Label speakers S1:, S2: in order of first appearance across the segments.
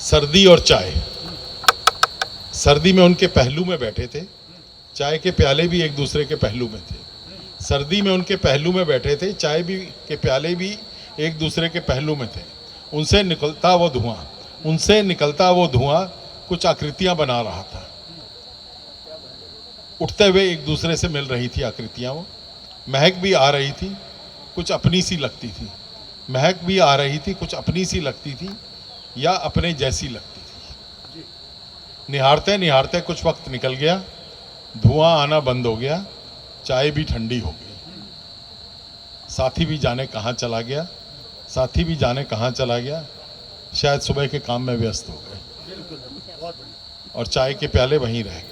S1: सर्दी और चाय। सर्दी में उनके पहलू में बैठे थे, चाय के प्याले भी एक दूसरे के पहलू में थे। सर्दी में उनके पहलू में बैठे थे, चाय भी के प्याले भी एक दूसरे के पहलू में थे। उनसे निकलता वो धुआं कुछ आकृतियां बना रहा था। उठते हुए एक दूसरे से मिल रही थी आकृतियां। वो महक भी आ रही थी, कुछ अपनी सी लगती थी। महक भी आ रही थी, कुछ अपनी सी लगती थी या अपने जैसी लगती थी। निहारते निहारते कुछ वक्त निकल गया, धुआं आना बंद हो गया, चाय भी ठंडी हो गई। साथी भी जाने कहाँ चला गया, साथी भी जाने कहाँ चला गया। शायद सुबह के काम में व्यस्त हो गए और चाय के प्याले वहीं रह गए।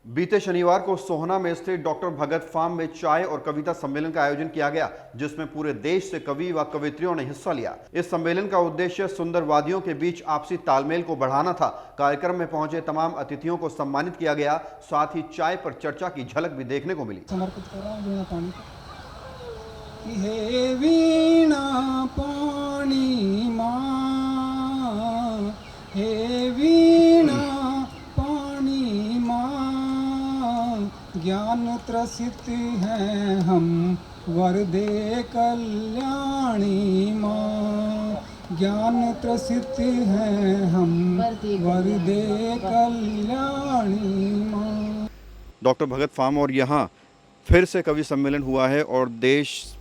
S2: बीते शनिवार को सोहना में स्थित डॉक्टर भगत फार्म में चाय और कविता सम्मेलन का आयोजन किया गया, जिसमें पूरे देश से कवि व कवित्रियों ने हिस्सा लिया। इस सम्मेलन का उद्देश्य सुंदर वादियों के बीच आपसी तालमेल को बढ़ाना था। कार्यक्रम में पहुंचे तमाम अतिथियों को सम्मानित किया गया, साथ ही चाय पर चर्चा की झलक भी देखने को मिली।
S3: समर्पित कर रहा हूं पानी को। हे वीणा पानी माँ, हे वीणा पानी माँ, ज्ञान त्रसित हैं हम वरदे कल्याणी माँ, ज्ञान त्रसित हैं हम वरदे कल्याणी माँ।
S2: डॉक्टर भगत फार्म और यहाँ फिर से कवि सम्मेलन हुआ है और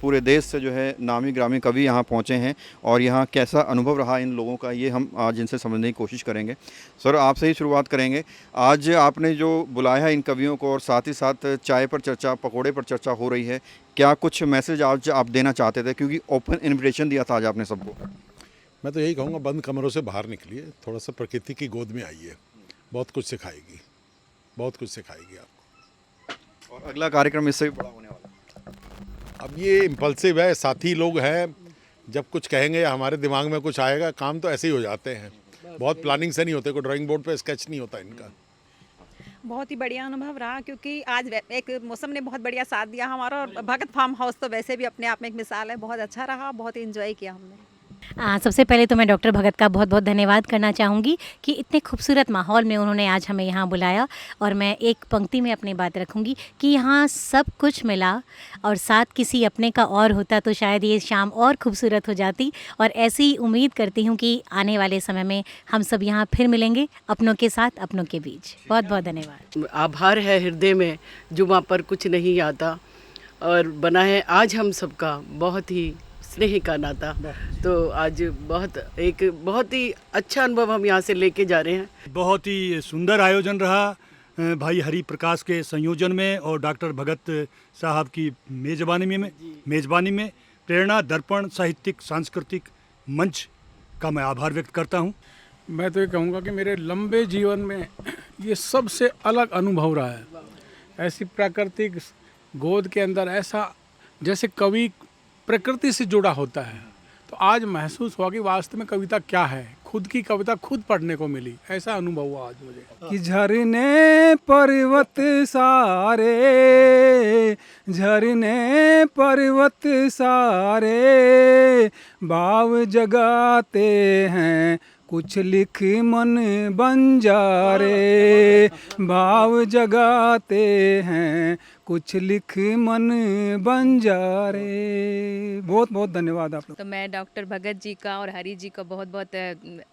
S2: पूरे देश से जो है नामी ग्रामी कवि यहाँ पहुँचे हैं और यहाँ कैसा अनुभव रहा इन लोगों का, ये हम आज इनसे समझने की कोशिश करेंगे। सर, आपसे ही शुरुआत करेंगे। आज आपने जो बुलाया है इन कवियों को और साथ ही साथ चाय पर चर्चा, पकोड़े पर चर्चा हो रही है, क्या कुछ मैसेज आज आप देना चाहते थे, क्योंकि ओपन इन्विटेशन दिया था आज आपने सबको?
S1: मैं तो यही कहूँगा, बंद कमरों से बाहर निकलिए, थोड़ा सा प्रकृति की गोद में आइए, बहुत कुछ सिखाएगी, बहुत कुछ सिखाएगी आपको।
S2: और अगला कार्यक्रम इससे भी बड़ा होने वाला है।
S1: अब ये इम्पल्सिव है, साथी लोग हैं, जब कुछ कहेंगे या हमारे दिमाग में कुछ आएगा, काम तो ऐसे ही हो जाते हैं, बहुत प्लानिंग से नहीं होते, कोई ड्राइंग बोर्ड पे स्केच नहीं होता इनका।
S4: बहुत ही बढ़िया अनुभव रहा, क्योंकि आज एक मौसम ने बहुत बढ़िया साथ दिया हमारा, और भगत फार्म हाउस तो वैसे भी अपने आप में एक मिसाल है। बहुत अच्छा रहा, बहुत एंजॉय किया हमने।
S5: सबसे पहले तो मैं डॉक्टर भगत का बहुत बहुत धन्यवाद करना चाहूँगी कि इतने खूबसूरत माहौल में उन्होंने आज हमें यहाँ बुलाया। और मैं एक पंक्ति में अपनी बात रखूँगी कि यहाँ सब कुछ मिला और साथ किसी अपने का और होता तो शायद ये शाम और खूबसूरत हो जाती। और ऐसी उम्मीद करती हूँ कि आने वाले समय में हम सब यहाँ फिर मिलेंगे, अपनों के साथ, अपनों के बीच। बहुत बहुत धन्यवाद।
S6: आभार है हृदय में, जुमा पर कुछ नहीं आता, और बना है आज हम सबका बहुत ही स्नेह का नाता। तो आज बहुत ही अच्छा अनुभव हम यहाँ से लेके जा रहे हैं।
S7: बहुत ही सुंदर आयोजन रहा भाई हरि प्रकाश के संयोजन में और डॉक्टर भगत साहब की मेज़बानी में प्रेरणा दर्पण साहित्यिक सांस्कृतिक मंच का मैं आभार व्यक्त करता हूँ।
S3: मैं तो ये कहूँगा कि मेरे लंबे जीवन में ये सबसे अलग अनुभव रहा है। ऐसी प्राकृतिक गोद के अंदर, ऐसा जैसे कवि प्रकृति से जुड़ा होता है, तो आज महसूस हुआ कि वास्तव में कविता क्या है। खुद की कविता खुद पढ़ने को मिली, ऐसा अनुभव हुआ आज मुझे। कि झरने पर्वत सारे, झरने पर्वत सारे, भाव जगाते हैं कुछ लिख मन बंजारे, भाव जगाते हैं कुछ लिख मन बंजारे। बहुत बहुत धन्यवाद आप लोग।
S4: तो मैं डॉक्टर भगत जी का और हरि जी का बहुत बहुत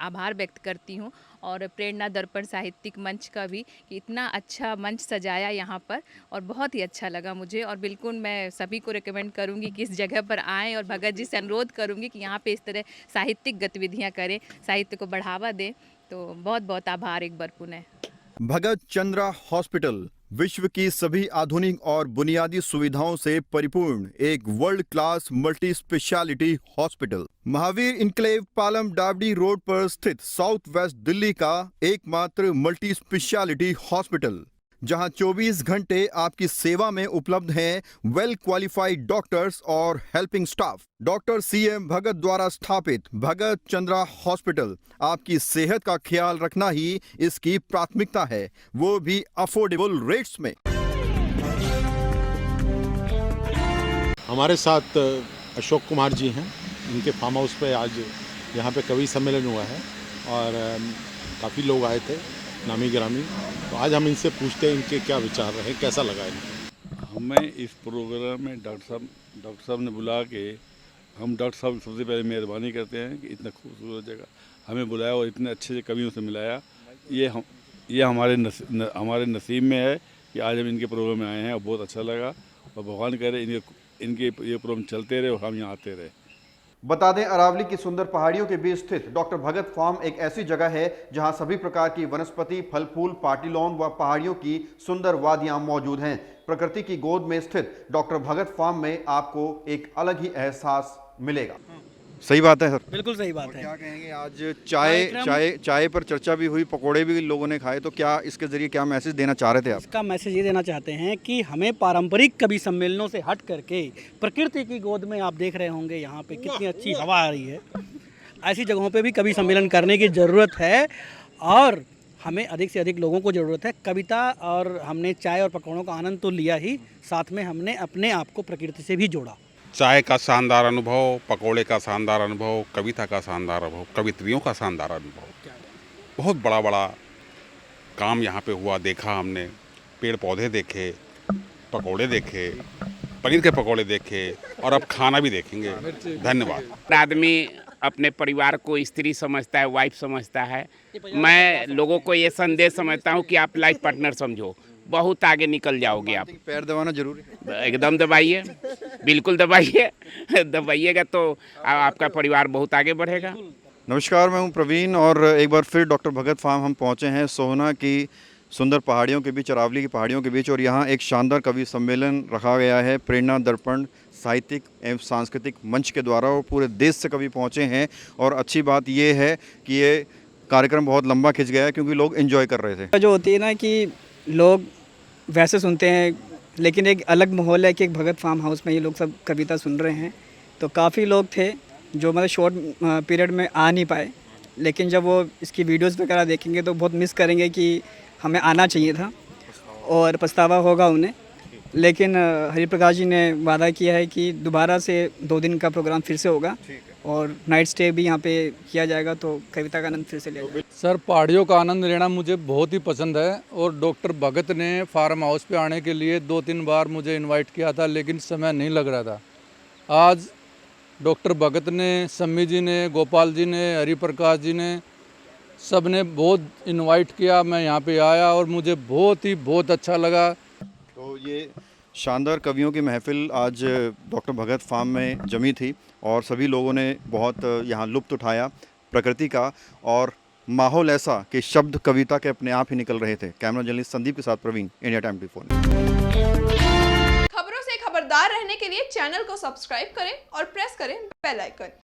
S4: आभार व्यक्त करती हूँ, और प्रेरणा दर्पण साहित्यिक मंच का भी, कि इतना अच्छा मंच सजाया यहाँ पर, और बहुत ही अच्छा लगा मुझे। और बिल्कुल मैं सभी को रिकमेंड करूँगी कि इस जगह पर आएँ, और भगत जी से अनुरोध करूँगी कि यहाँ पे इस तरह साहित्यिक गतिविधियाँ करें, साहित्य को बढ़ावा दें। तो बहुत बहुत आभार एक बार पुनः।
S2: भगत चंद्रा हॉस्पिटल विश्व की सभी आधुनिक और बुनियादी सुविधाओं से परिपूर्ण एक world class multi speciality hospital, Mahavir enclave Palam डावडी रोड पर स्थित साउथ वेस्ट दिल्ली का एकमात्र मल्टी स्पेशलिटी हॉस्पिटल, जहां 24 घंटे आपकी सेवा में उपलब्ध हैं वेल क्वालिफाइड डॉक्टर्स और हेल्पिंग स्टाफ। डॉक्टर CM भगत द्वारा स्थापित भगत चंद्रा हॉस्पिटल आपकी सेहत का ख्याल रखना ही इसकी प्राथमिकता है, वो भी अफोर्डेबल रेट्स में।
S1: हमारे साथ अशोक कुमार जी हैं, इनके फार्म हाउस पे आज यहाँ पे कवि सम्मेलन हुआ है और काफ़ी लोग आए थे, नामी गिरामी। तो आज हम इनसे पूछते हैं इनके क्या विचार रहे, कैसा लगा इनको।
S8: हमें इस प्रोग्राम में डॉक्टर साहब ने बुला के, हम डॉक्टर साहब सबसे पहले मेहरबानी करते हैं कि इतना खूबसूरत जगह हमें बुलाया और इतने अच्छे से कवियों से मिलाया। ये हमारे नसीब में है कि आज हम इनके प्रोग्राम में आए हैं और बहुत अच्छा लगा। और भगवान करे इनके ये प्रोग्राम चलते रहे और हम यहाँ आते रहे।
S2: बता दें, अरावली की सुंदर पहाड़ियों के बीच स्थित डॉक्टर भगत फार्म एक ऐसी जगह है जहां सभी प्रकार की वनस्पति, फल फूल, पार्टी लॉन व पहाड़ियों की सुंदर वादियां मौजूद हैं। प्रकृति की गोद में स्थित डॉक्टर भगत फार्म में आपको एक अलग ही एहसास मिलेगा। सही बात है सर,
S9: बिल्कुल सही बात है।
S2: क्या कहेंगे, आज चाय पर चर्चा भी हुई, पकोड़े भी लोगों ने खाए, तो क्या इसके जरिए क्या मैसेज देना चाह रहे थे आप?
S9: इसका मैसेज ये देना चाहते हैं कि हमें पारंपरिक कवि सम्मेलनों से हट करके प्रकृति की गोद में, आप देख रहे होंगे यहाँ पे कितनी अच्छी हवा आ रही है, ऐसी जगहों पे भी कवि सम्मेलन करने की ज़रूरत है। और हमें अधिक से अधिक लोगों को ज़रूरत है कविता। और हमने चाय और पकौड़ों का आनंद तो लिया ही, साथ में हमने अपने आप को प्रकृति से भी जोड़ा।
S10: चाय का शानदार अनुभव, पकोड़े का शानदार अनुभव, कविता का शानदार अनुभव, कवित्रियों का शानदार अनुभव। बहुत बड़ा बड़ा काम यहाँ पे हुआ, देखा हमने। पेड़ पौधे देखे, पकोड़े देखे, पनीर के पकोड़े देखे और अब खाना भी देखेंगे। धन्यवाद।
S11: आदमी अपने परिवार को स्त्री समझता है, वाइफ समझता है। मैं लोगों को ये संदेश समझता हूँ कि आप लाइफ पार्टनर समझो, बहुत आगे निकल जाओगे आप।
S2: पैर दबाना जरूरी है?
S11: एकदम दबाइए, बिल्कुल दबाइए। दबाइएगा तो आपका परिवार बहुत आगे बढ़ेगा।
S2: नमस्कार, मैं हूं प्रवीण और एक बार फिर डॉक्टर भगत फार्म हम पहुंचे हैं सोहना की सुंदर पहाड़ियों के बीच, अरावली की पहाड़ियों के बीच। और यहां एक शानदार कवि सम्मेलन रखा गया है प्रेरणा दर्पण साहित्यिक एवं सांस्कृतिक मंच के द्वारा, और पूरे देश से कवि पहुंचे हैं। और अच्छी बात ये है कि ये कार्यक्रम बहुत लंबा खिंच गया है क्योंकि लोग एंजॉय कर रहे थे।
S9: जो होती है ना कि लोग वैसे सुनते हैं, लेकिन एक अलग माहौल है कि एक भगत फार्म हाउस में ये लोग सब कविता सुन रहे हैं। तो काफ़ी लोग थे जो मतलब शॉर्ट पीरियड में आ नहीं पाए, लेकिन जब वो इसकी वीडियोस वगैरह देखेंगे तो बहुत मिस करेंगे कि हमें आना चाहिए था, और पछतावा होगा उन्हें। लेकिन हरिप्रकाश जी ने वादा किया है कि दोबारा से 2 दिन का प्रोग्राम फिर से होगा और नाइट स्टे भी यहाँ पे किया जाएगा, तो कविता का आनंद फिर से लिया जाएगा।
S3: सर, पहाड़ियों का आनंद लेना मुझे बहुत ही पसंद है और डॉक्टर भगत ने फार्म हाउस पे आने के लिए 2-3 बार मुझे इनवाइट किया था, लेकिन समय नहीं लग रहा था। आज डॉक्टर भगत ने, सम्मी जी ने, गोपाल जी ने, हरिप्रकाश जी ने, सब ने बहुत इनवाइट किया। मैं यहाँ पे आया और मुझे बहुत अच्छा लगा।
S2: तो ये शानदार कवियों की महफिल आज डॉक्टर भगत फार्म में जमी थी और सभी लोगों ने बहुत यहाँ लुत्फ़ उठाया प्रकृति का, और माहौल ऐसा कि शब्द कविता के अपने आप ही निकल रहे थे। कैमरा जर्नलिस्ट संदीप के साथ प्रवीण, इंडिया टाइम 24।
S12: खबरों से खबरदार रहने के लिए चैनल को सब्सक्राइब करें और प्रेस करें बेल आइकन।